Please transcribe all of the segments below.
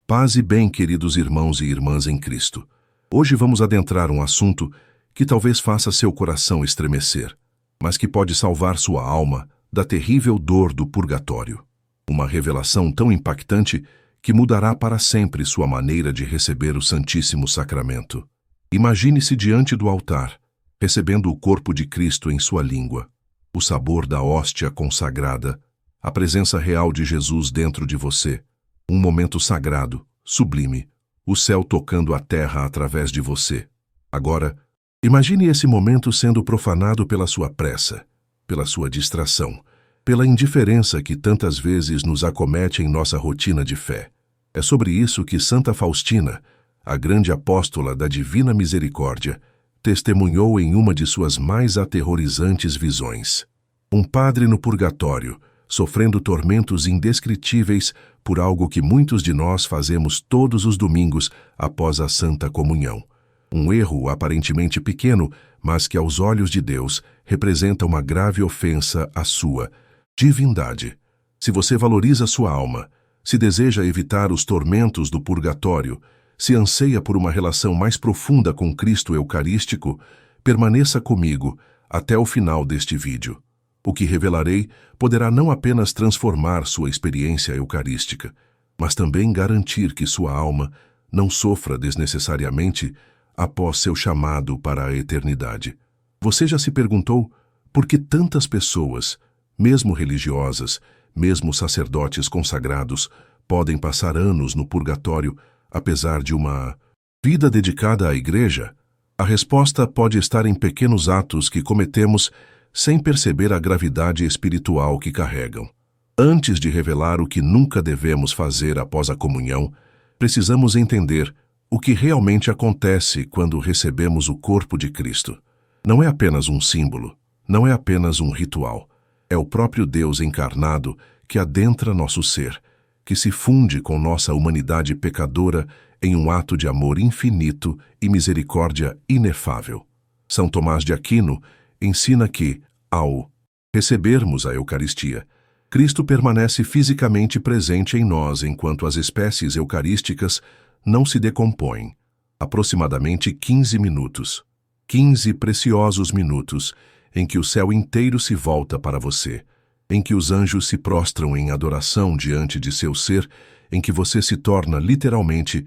Paz e bem, queridos irmãos e irmãs em Cristo. Hoje vamos adentrar um assunto que talvez faça seu coração estremecer, mas que pode salvar sua alma da terrível dor do purgatório. Uma revelação tão impactante que mudará para sempre sua maneira de receber o Santíssimo Sacramento. Imagine-se diante do altar, recebendo o corpo de Cristo em sua língua, o sabor da hóstia consagrada, a presença real de Jesus dentro de você, um momento sagrado, sublime, o céu tocando a terra através de você. Agora, imagine esse momento sendo profanado pela sua pressa, pela sua distração, pela indiferença que tantas vezes nos acomete em nossa rotina de fé. É sobre isso que Santa Faustina, a grande apóstola da Divina Misericórdia, testemunhou em uma de suas mais aterrorizantes visões. Um padre no purgatório, sofrendo tormentos indescritíveis por algo que muitos de nós fazemos todos os domingos após a Santa Comunhão. Um erro aparentemente pequeno, mas que aos olhos de Deus representa uma grave ofensa à sua divindade. Se você valoriza sua alma, se deseja evitar os tormentos do purgatório, se anseia por uma relação mais profunda com Cristo Eucarístico, permaneça comigo até o final deste vídeo. O que revelarei poderá não apenas transformar sua experiência eucarística, mas também garantir que sua alma não sofra desnecessariamente após seu chamado para a eternidade. Você já se perguntou por que tantas pessoas, mesmo religiosas, mesmo sacerdotes consagrados, podem passar anos no purgatório apesar de uma vida dedicada à igreja? A resposta pode estar em pequenos atos que cometemos sem perceber a gravidade espiritual que carregam. Antes de revelar o que nunca devemos fazer após a comunhão, precisamos entender o que realmente acontece quando recebemos o corpo de Cristo. Não é apenas um símbolo, não é apenas um ritual. É o próprio Deus encarnado que adentra nosso ser, que se funde com nossa humanidade pecadora em um ato de amor infinito e misericórdia inefável. São Tomás de Aquino ensina que, ao recebermos a Eucaristia, Cristo permanece fisicamente presente em nós enquanto as espécies eucarísticas não se decompõem. Aproximadamente 15 minutos. 15 preciosos minutos em que o céu inteiro se volta para você, em que os anjos se prostram em adoração diante de seu ser, em que você se torna literalmente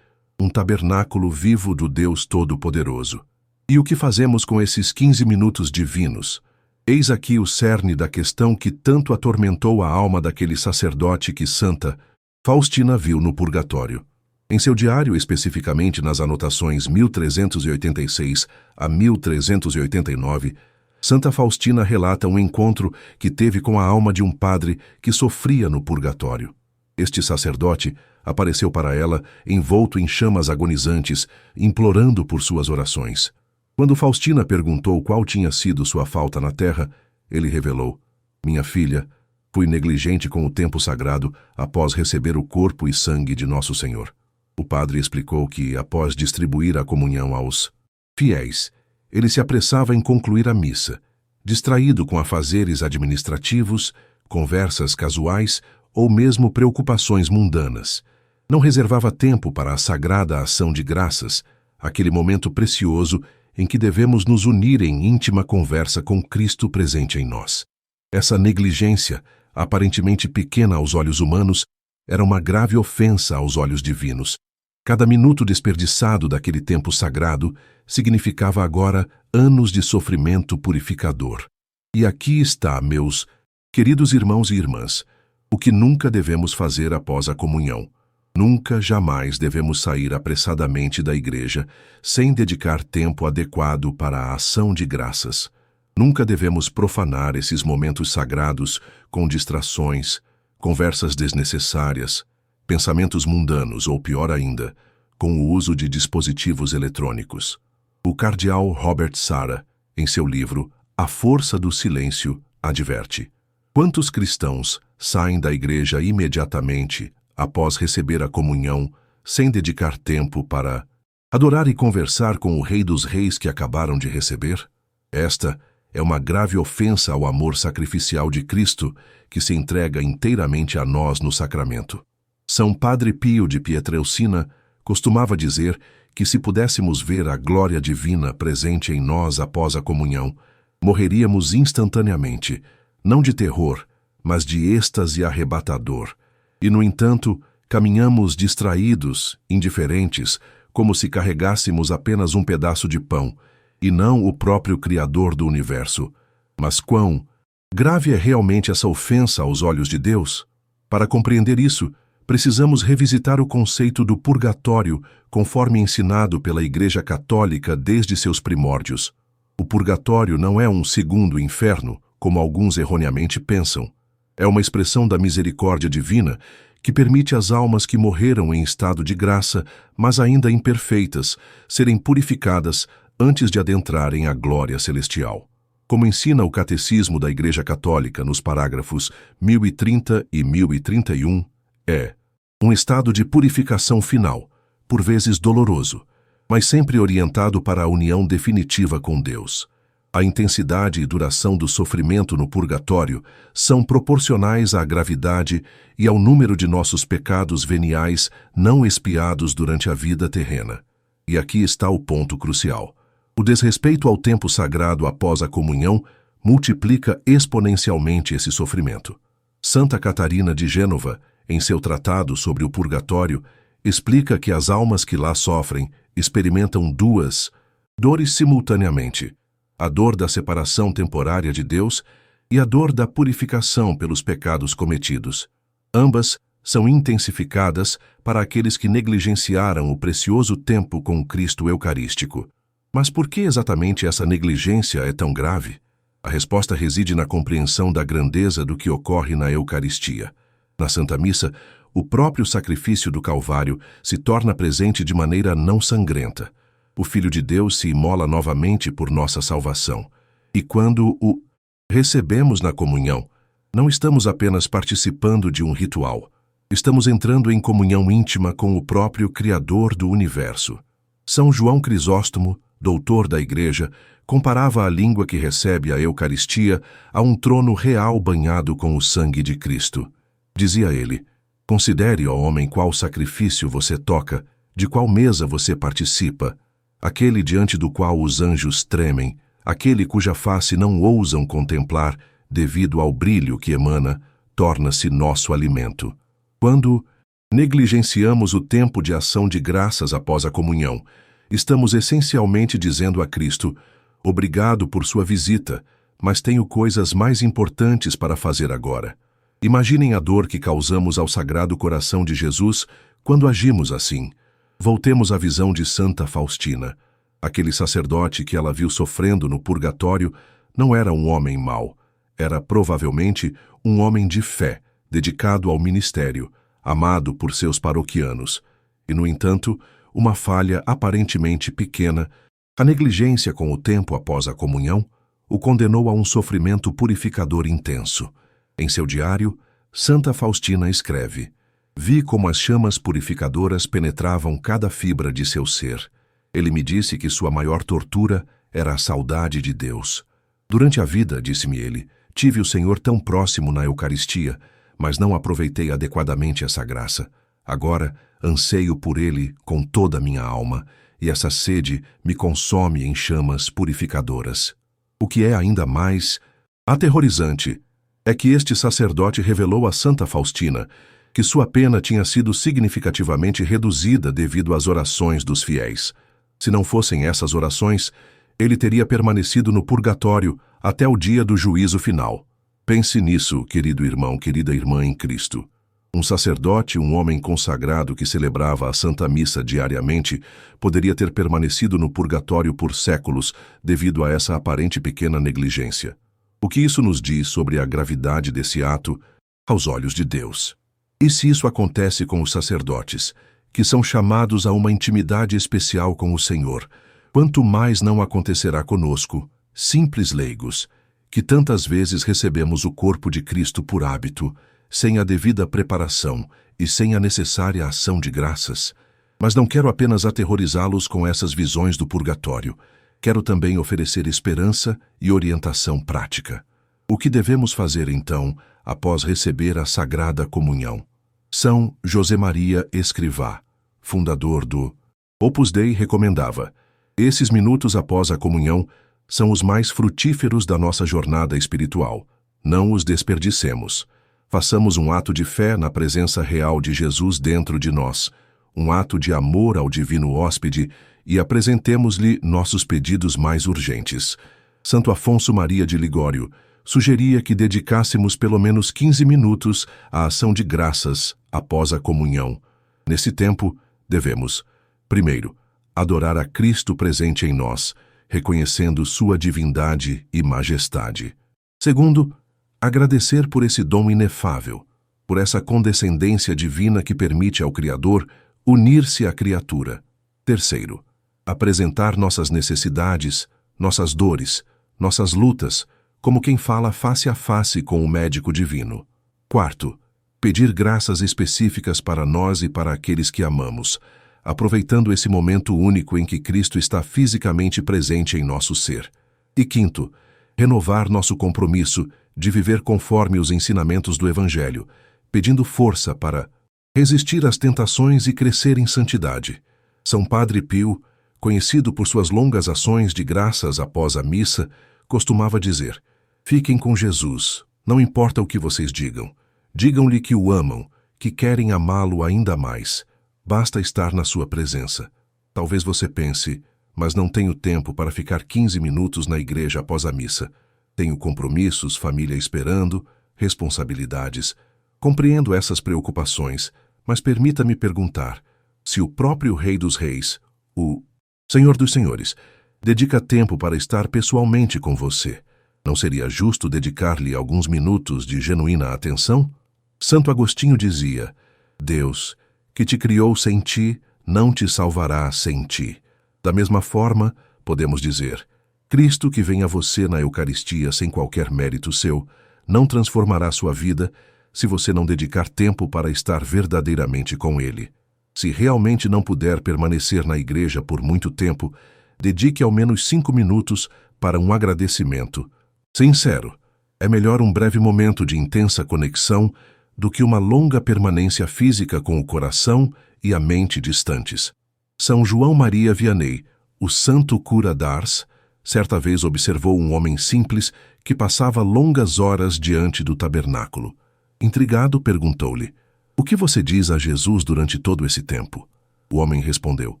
um tabernáculo vivo do Deus Todo-Poderoso. E o que fazemos com esses 15 minutos divinos? Eis aqui o cerne da questão que tanto atormentou a alma daquele sacerdote que Santa Faustina viu no purgatório. Em seu diário, especificamente nas anotações 1386 a 1389, Santa Faustina relata um encontro que teve com a alma de um padre que sofria no purgatório. Este sacerdote apareceu para ela envolto em chamas agonizantes, implorando por suas orações. Quando Faustina perguntou qual tinha sido sua falta na terra, ele revelou: "Minha filha, fui negligente com o tempo sagrado após receber o corpo e sangue de Nosso Senhor." O padre explicou que, após distribuir a comunhão aos fiéis, ele se apressava em concluir a missa, distraído com afazeres administrativos, conversas casuais ou mesmo preocupações mundanas. Não reservava tempo para a sagrada ação de graças, aquele momento precioso em que devemos nos unir em íntima conversa com Cristo presente em nós. Essa negligência, aparentemente pequena aos olhos humanos, era uma grave ofensa aos olhos divinos. Cada minuto desperdiçado daquele tempo sagrado significava agora anos de sofrimento purificador. E aqui está, meus queridos irmãos e irmãs, o que nunca devemos fazer após a comunhão. Nunca, jamais devemos sair apressadamente da igreja sem dedicar tempo adequado para a ação de graças. Nunca devemos profanar esses momentos sagrados com distrações, conversas desnecessárias, pensamentos mundanos ou, pior ainda, com o uso de dispositivos eletrônicos. O cardeal Robert Sarah, em seu livro A Força do Silêncio, adverte: quantos cristãos saem da igreja imediatamente após receber a comunhão, sem dedicar tempo para adorar e conversar com o Rei dos Reis que acabaram de receber? Esta é uma grave ofensa ao amor sacrificial de Cristo, que se entrega inteiramente a nós no sacramento. São Padre Pio de Pietrelcina costumava dizer que se pudéssemos ver a glória divina presente em nós após a comunhão, morreríamos instantaneamente, não de terror, mas de êxtase arrebatador. E, no entanto, caminhamos distraídos, indiferentes, como se carregássemos apenas um pedaço de pão, e não o próprio Criador do universo. Mas quão grave é realmente essa ofensa aos olhos de Deus? Para compreender isso, precisamos revisitar o conceito do purgatório conforme ensinado pela Igreja Católica desde seus primórdios. O purgatório não é um segundo inferno, como alguns erroneamente pensam. É uma expressão da misericórdia divina que permite às almas que morreram em estado de graça, mas ainda imperfeitas, serem purificadas antes de adentrarem a glória celestial. Como ensina o Catecismo da Igreja Católica nos parágrafos 1030 e 1031, é um estado de purificação final, por vezes doloroso, mas sempre orientado para a união definitiva com Deus. A intensidade e duração do sofrimento no purgatório são proporcionais à gravidade e ao número de nossos pecados veniais não expiados durante a vida terrena. E aqui está o ponto crucial. O desrespeito ao tempo sagrado após a comunhão multiplica exponencialmente esse sofrimento. Santa Catarina de Gênova, em seu tratado sobre o purgatório, explica que as almas que lá sofrem experimentam duas dores simultaneamente: a dor da separação temporária de Deus e a dor da purificação pelos pecados cometidos. Ambas são intensificadas para aqueles que negligenciaram o precioso tempo com o Cristo Eucarístico. Mas por que exatamente essa negligência é tão grave? A resposta reside na compreensão da grandeza do que ocorre na Eucaristia. Na Santa Missa, o próprio sacrifício do Calvário se torna presente de maneira não sangrenta. O Filho de Deus se imola novamente por nossa salvação. E quando o recebemos na comunhão, não estamos apenas participando de um ritual. Estamos entrando em comunhão íntima com o próprio Criador do universo. São João Crisóstomo, doutor da Igreja, comparava a língua que recebe a Eucaristia a um trono real banhado com o sangue de Cristo. Dizia ele: considere, ó homem, qual sacrifício você toca, de qual mesa você participa, aquele diante do qual os anjos tremem, aquele cuja face não ousam contemplar, devido ao brilho que emana, torna-se nosso alimento. Quando negligenciamos o tempo de ação de graças após a comunhão, estamos essencialmente dizendo a Cristo: obrigado por sua visita, mas tenho coisas mais importantes para fazer agora. Imaginem a dor que causamos ao Sagrado Coração de Jesus quando agimos assim. Voltemos à visão de Santa Faustina. Aquele sacerdote que ela viu sofrendo no purgatório não era um homem mau. Era provavelmente um homem de fé, dedicado ao ministério, amado por seus paroquianos. E, no entanto, uma falha aparentemente pequena, a negligência com o tempo após a comunhão, o condenou a um sofrimento purificador intenso. Em seu diário, Santa Faustina escreve: vi como as chamas purificadoras penetravam cada fibra de seu ser. Ele me disse que sua maior tortura era a saudade de Deus. Durante a vida, disse-me ele, tive o Senhor tão próximo na Eucaristia, mas não aproveitei adequadamente essa graça. Agora, anseio por ele com toda a minha alma, e essa sede me consome em chamas purificadoras. O que é ainda mais aterrorizante é que este sacerdote revelou a Santa Faustina que sua pena tinha sido significativamente reduzida devido às orações dos fiéis. Se não fossem essas orações, ele teria permanecido no purgatório até o dia do juízo final. Pense nisso, querido irmão, querida irmã em Cristo. Um sacerdote, um homem consagrado que celebrava a Santa Missa diariamente, poderia ter permanecido no purgatório por séculos devido a essa aparente pequena negligência. O que isso nos diz sobre a gravidade desse ato aos olhos de Deus? E se isso acontece com os sacerdotes, que são chamados a uma intimidade especial com o Senhor, quanto mais não acontecerá conosco, simples leigos, que tantas vezes recebemos o corpo de Cristo por hábito, sem a devida preparação e sem a necessária ação de graças. Mas não quero apenas aterrorizá-los com essas visões do purgatório. Quero também oferecer esperança e orientação prática. O que devemos fazer, então, após receber a Sagrada Comunhão? São José Maria Escrivá, fundador do Opus Dei, recomendava: esses minutos após a comunhão são os mais frutíferos da nossa jornada espiritual. Não os desperdicemos. Façamos um ato de fé na presença real de Jesus dentro de nós, um ato de amor ao divino hóspede, e apresentemos-lhe nossos pedidos mais urgentes. Santo Afonso Maria de Ligório sugeria que dedicássemos pelo menos 15 minutos à ação de graças após a comunhão. Nesse tempo, devemos, primeiro, adorar a Cristo presente em nós, reconhecendo sua divindade e majestade. Segundo, agradecer por esse dom inefável, por essa condescendência divina que permite ao Criador unir-se à criatura. Terceiro, apresentar nossas necessidades, nossas dores, nossas lutas, como quem fala face a face com o médico divino. Quarto, pedir graças específicas para nós e para aqueles que amamos, aproveitando esse momento único em que Cristo está fisicamente presente em nosso ser. E quinto, renovar nosso compromisso de viver conforme os ensinamentos do Evangelho, pedindo força para resistir às tentações e crescer em santidade. São Padre Pio, conhecido por suas longas ações de graças após a missa, costumava dizer: fiquem com Jesus, não importa o que vocês digam. Digam-lhe que o amam, que querem amá-lo ainda mais. Basta estar na sua presença. Talvez você pense: mas não tenho tempo para ficar 15 minutos na igreja após a missa. Tenho compromissos, família esperando, responsabilidades. Compreendo essas preocupações, mas permita-me perguntar: se o próprio Rei dos Reis, o Senhor dos Senhores, dedica tempo para estar pessoalmente com você, não seria justo dedicar-lhe alguns minutos de genuína atenção? Santo Agostinho dizia: Deus, que te criou sem ti, não te salvará sem ti. Da mesma forma, podemos dizer: Cristo, que vem a você na Eucaristia sem qualquer mérito seu, não transformará sua vida se você não dedicar tempo para estar verdadeiramente com Ele. Se realmente não puder permanecer na igreja por muito tempo, dedique ao menos 5 minutos para um agradecimento sincero. É melhor um breve momento de intensa conexão do que uma longa permanência física com o coração e a mente distantes. São João Maria Vianney, o santo cura d'Ars, certa vez observou um homem simples que passava longas horas diante do tabernáculo. Intrigado, perguntou-lhe: o que você diz a Jesus durante todo esse tempo? O homem respondeu: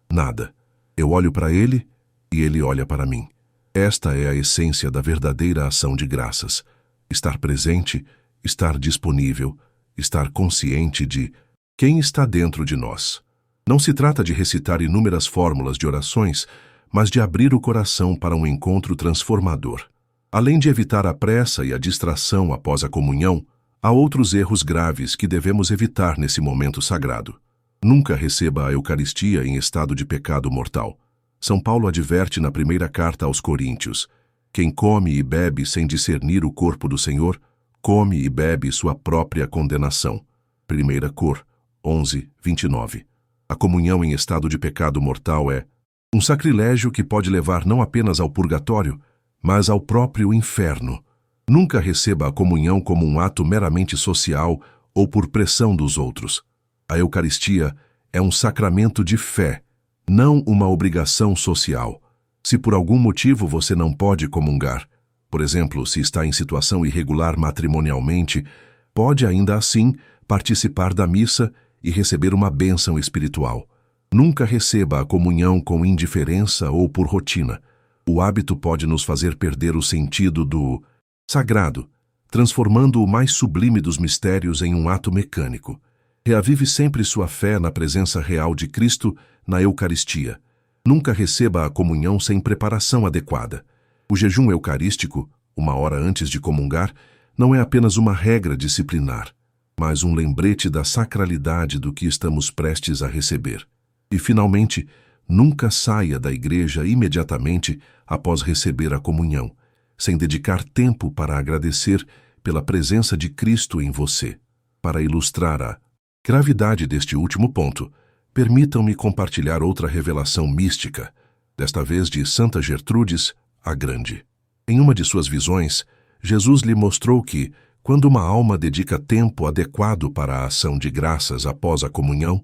nada. Eu olho para ele e ele olha para mim. Esta é a essência da verdadeira ação de graças. Estar presente, estar disponível, estar consciente de quem está dentro de nós. Não se trata de recitar inúmeras fórmulas de orações, mas de abrir o coração para um encontro transformador. Além de evitar a pressa e a distração após a comunhão, há outros erros graves que devemos evitar nesse momento sagrado. Nunca receba a Eucaristia em estado de pecado mortal. São Paulo adverte na primeira carta aos Coríntios: quem come e bebe sem discernir o corpo do Senhor, come e bebe sua própria condenação. 1 Cor 11, 29. A comunhão em estado de pecado mortal é um sacrilégio que pode levar não apenas ao purgatório, mas ao próprio inferno. Nunca receba a comunhão como um ato meramente social ou por pressão dos outros. A Eucaristia é um sacramento de fé, não uma obrigação social. Se por algum motivo você não pode comungar, por exemplo, se está em situação irregular matrimonialmente, pode ainda assim participar da missa e receber uma bênção espiritual. Nunca receba a comunhão com indiferença ou por rotina. O hábito pode nos fazer perder o sentido do sagrado, transformando o mais sublime dos mistérios em um ato mecânico. Reavive sempre sua fé na presença real de Cristo na Eucaristia. Nunca receba a comunhão sem preparação adequada. O jejum eucarístico, 1 hora antes de comungar, não é apenas uma regra disciplinar, mas um lembrete da sacralidade do que estamos prestes a receber. E, finalmente, nunca saia da igreja imediatamente após receber a comunhão, sem dedicar tempo para agradecer pela presença de Cristo em você. Para ilustrar a gravidade deste último ponto, permitam-me compartilhar outra revelação mística, desta vez de Santa Gertrudes, a Grande. Em uma de suas visões, Jesus lhe mostrou que, Quando uma alma dedica tempo adequado para a ação de graças após a comunhão,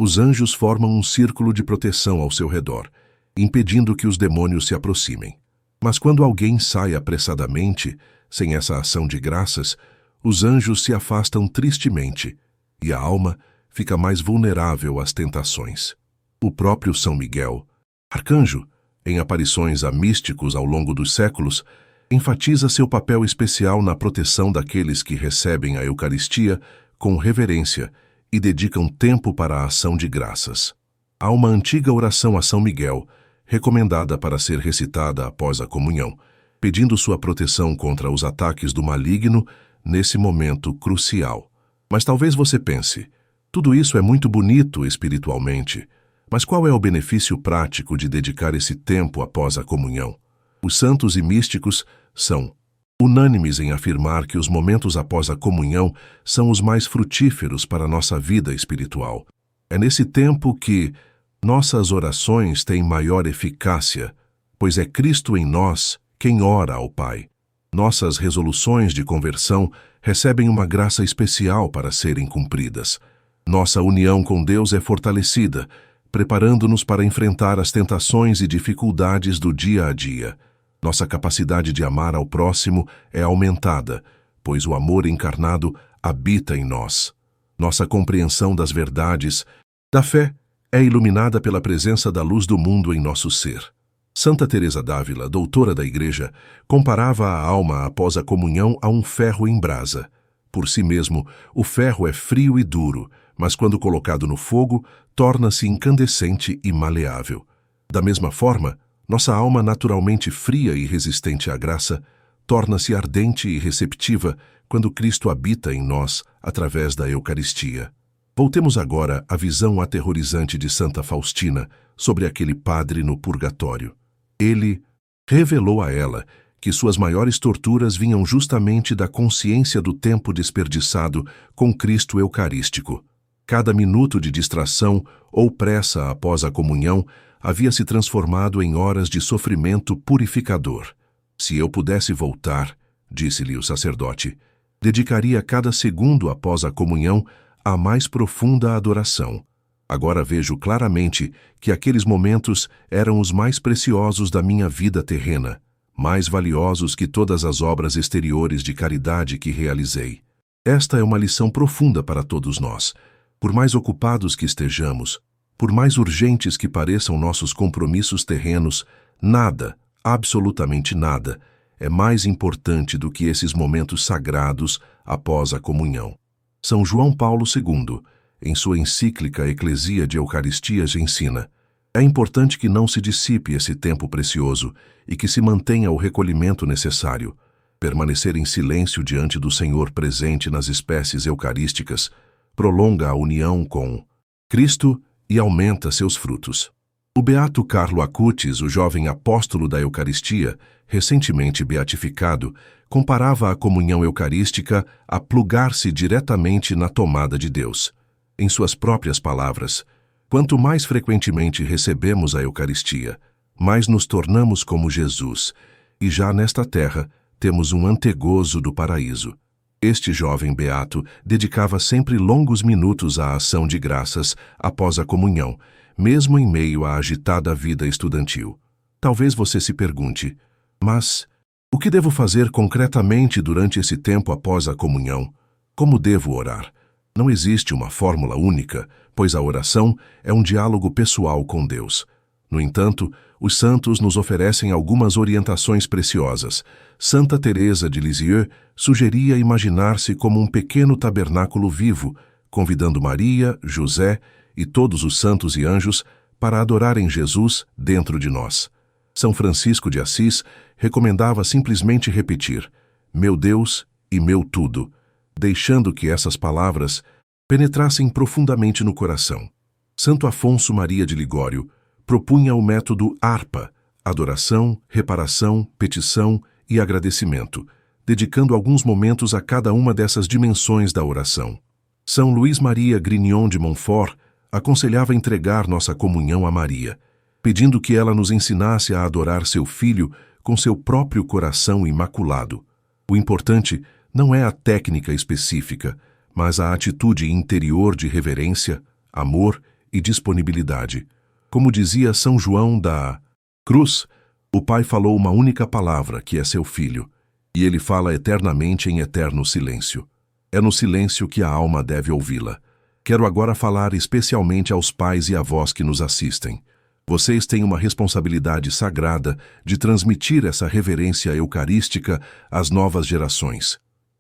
os anjos formam um círculo de proteção ao seu redor, impedindo que os demônios se aproximem. Mas quando alguém sai apressadamente, sem essa ação de graças, os anjos se afastam tristemente e a alma fica mais vulnerável às tentações. O próprio São Miguel, arcanjo, em aparições a místicos ao longo dos séculos, enfatiza seu papel especial na proteção daqueles que recebem a Eucaristia com reverência e dedicam tempo para a ação de graças. Há uma antiga oração a São Miguel, recomendada para ser recitada após a comunhão, pedindo sua proteção contra os ataques do maligno nesse momento crucial. Mas talvez você pense, tudo isso é muito bonito espiritualmente, mas qual é o benefício prático de dedicar esse tempo após a comunhão? Os santos e místicos são unânimes em afirmar que os momentos após a comunhão são os mais frutíferos para a nossa vida espiritual. É nesse tempo que nossas orações têm maior eficácia, pois é Cristo em nós quem ora ao Pai. Nossas resoluções de conversão recebem uma graça especial para serem cumpridas. Nossa união com Deus é fortalecida, preparando-nos para enfrentar as tentações e dificuldades do dia a dia. Nossa capacidade de amar ao próximo é aumentada, pois o amor encarnado habita em nós. Nossa compreensão das verdades da fé é iluminada pela presença da luz do mundo em nosso ser. Santa Teresa d'Ávila, doutora da Igreja, comparava a alma após a comunhão a um ferro em brasa. Por si mesmo, o ferro é frio e duro, mas quando colocado no fogo, torna-se incandescente e maleável. Da mesma forma, nossa alma naturalmente fria e resistente à graça, torna-se ardente e receptiva quando Cristo habita em nós através da Eucaristia. Voltemos agora à visão aterrorizante de Santa Faustina sobre aquele padre no purgatório. Ele revelou a ela que suas maiores torturas vinham justamente da consciência do tempo desperdiçado com Cristo Eucarístico. Cada minuto de distração ou pressa após a comunhão havia se transformado em horas de sofrimento purificador. Se eu pudesse voltar, disse-lhe o sacerdote, dedicaria cada segundo após a comunhão à mais profunda adoração. Agora vejo claramente que aqueles momentos eram os mais preciosos da minha vida terrena, mais valiosos que todas as obras exteriores de caridade que realizei. Esta é uma lição profunda para todos nós. Por mais ocupados que estejamos, por mais urgentes que pareçam nossos compromissos terrenos, nada, absolutamente nada, é mais importante do que esses momentos sagrados após a comunhão. São João Paulo II, em sua encíclica Eclesia de Eucaristias, ensina: é importante que não se dissipe esse tempo precioso e que se mantenha o recolhimento necessário. Permanecer em silêncio diante do Senhor presente nas espécies eucarísticas prolonga a união com Cristo e aumenta seus frutos. O beato Carlo Acutis, o jovem apóstolo da Eucaristia, recentemente beatificado, comparava a comunhão eucarística a plugar-se diretamente na tomada de Deus. Em suas próprias palavras, quanto mais frequentemente recebemos a Eucaristia, mais nos tornamos como Jesus, e já nesta terra temos um antegozo do paraíso. Este jovem beato dedicava sempre longos minutos à ação de graças após a comunhão, mesmo em meio à agitada vida estudantil. Talvez você se pergunte, mas o que devo fazer concretamente durante esse tempo após a comunhão? Como devo orar? Não existe uma fórmula única, pois a oração é um diálogo pessoal com Deus. No entanto, os santos nos oferecem algumas orientações preciosas. Santa Teresa de Lisieux sugeria imaginar-se como um pequeno tabernáculo vivo, convidando Maria, José e todos os santos e anjos para adorarem Jesus dentro de nós. São Francisco de Assis recomendava simplesmente repetir: meu Deus e meu tudo, deixando que essas palavras penetrassem profundamente no coração. Santo Afonso Maria de Ligório propunha o método ARPA, adoração, reparação, petição e agradecimento, dedicando alguns momentos a cada uma dessas dimensões da oração. São Luís Maria Grignion de Montfort aconselhava entregar nossa comunhão a Maria, pedindo que ela nos ensinasse a adorar seu Filho com seu próprio coração imaculado. O importante não é a técnica específica, mas a atitude interior de reverência, amor e disponibilidade. Como dizia São João da Cruz, o Pai falou uma única palavra, que é seu Filho, e ele fala eternamente em eterno silêncio. É no silêncio que a alma deve ouvi-la. Quero agora falar especialmente aos pais e avós que nos assistem. Vocês têm uma responsabilidade sagrada de transmitir essa reverência eucarística às novas gerações.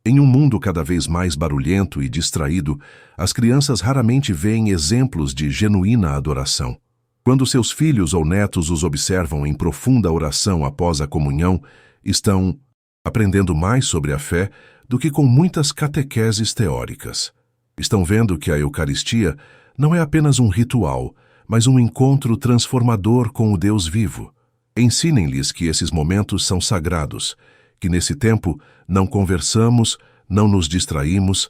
Em um mundo cada vez mais barulhento e distraído, as crianças raramente veem exemplos de genuína adoração. Quando seus filhos ou netos os observam em profunda oração após a comunhão, estão aprendendo mais sobre a fé do que com muitas catequeses teóricas. Estão vendo que a Eucaristia não é apenas um ritual, mas um encontro transformador com o Deus vivo. Ensinem-lhes que esses momentos são sagrados, que nesse tempo não conversamos, não nos distraímos,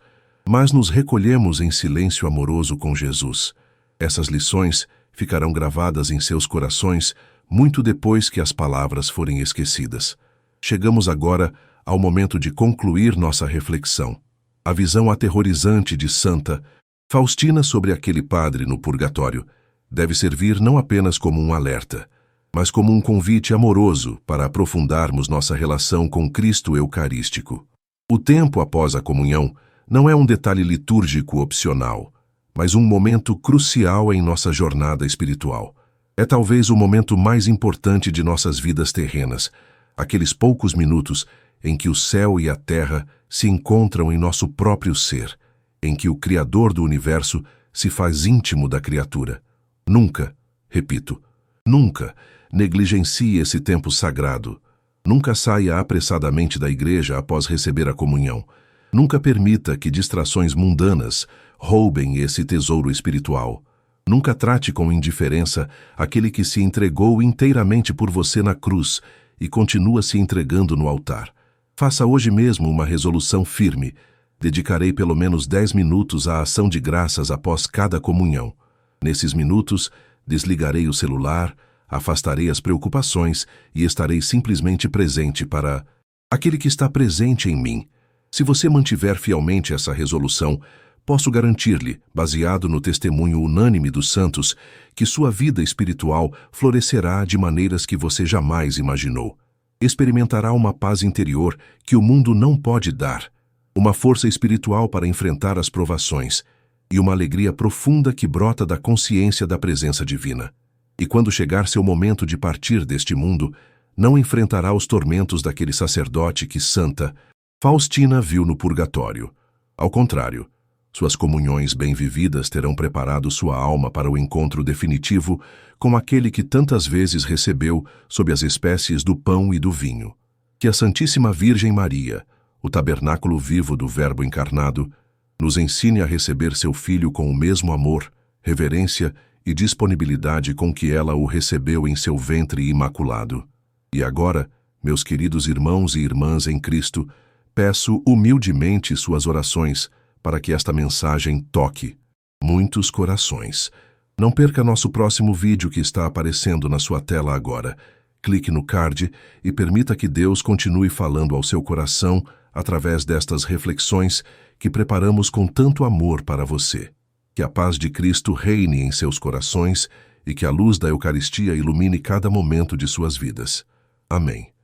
mas nos recolhemos em silêncio amoroso com Jesus. Essas lições ficarão gravadas em seus corações muito depois que as palavras forem esquecidas. Chegamos agora ao momento de concluir nossa reflexão. A visão aterrorizante de Santa Faustina sobre aquele padre no purgatório deve servir não apenas como um alerta, mas como um convite amoroso para aprofundarmos nossa relação com Cristo Eucarístico. O tempo após a comunhão não é um detalhe litúrgico opcional, mas um momento crucial em nossa jornada espiritual. É talvez o momento mais importante de nossas vidas terrenas, aqueles poucos minutos em que o céu e a terra se encontram em nosso próprio ser, em que o Criador do universo se faz íntimo da criatura. Nunca, repito, nunca negligencie esse tempo sagrado. Nunca saia apressadamente da igreja após receber a comunhão. Nunca permita que distrações mundanas roubem esse tesouro espiritual. Nunca trate com indiferença aquele que se entregou inteiramente por você na cruz e continua se entregando no altar. Faça hoje mesmo uma resolução firme. Dedicarei pelo menos 10 minutos à ação de graças após cada comunhão. Nesses minutos, desligarei o celular, afastarei as preocupações e estarei simplesmente presente para aquele que está presente em mim. Se você mantiver fielmente essa resolução, posso garantir-lhe, baseado no testemunho unânime dos santos, que sua vida espiritual florescerá de maneiras que você jamais imaginou. Experimentará uma paz interior que o mundo não pode dar, uma força espiritual para enfrentar as provações e uma alegria profunda que brota da consciência da presença divina. E quando chegar seu momento de partir deste mundo, não enfrentará os tormentos daquele sacerdote que Santa Faustina viu no purgatório. Ao contrário, suas comunhões bem vividas terão preparado sua alma para o encontro definitivo com aquele que tantas vezes recebeu sob as espécies do pão e do vinho. Que a Santíssima Virgem Maria, o tabernáculo vivo do Verbo encarnado, nos ensine a receber seu Filho com o mesmo amor, reverência e disponibilidade com que ela o recebeu em seu ventre imaculado. E agora, meus queridos irmãos e irmãs em Cristo, peço humildemente suas orações para que esta mensagem toque muitos corações. Não perca nosso próximo vídeo que está aparecendo na sua tela agora. Clique no card e permita que Deus continue falando ao seu coração através destas reflexões que preparamos com tanto amor para você. Que a paz de Cristo reine em seus corações e que a luz da Eucaristia ilumine cada momento de suas vidas. Amém.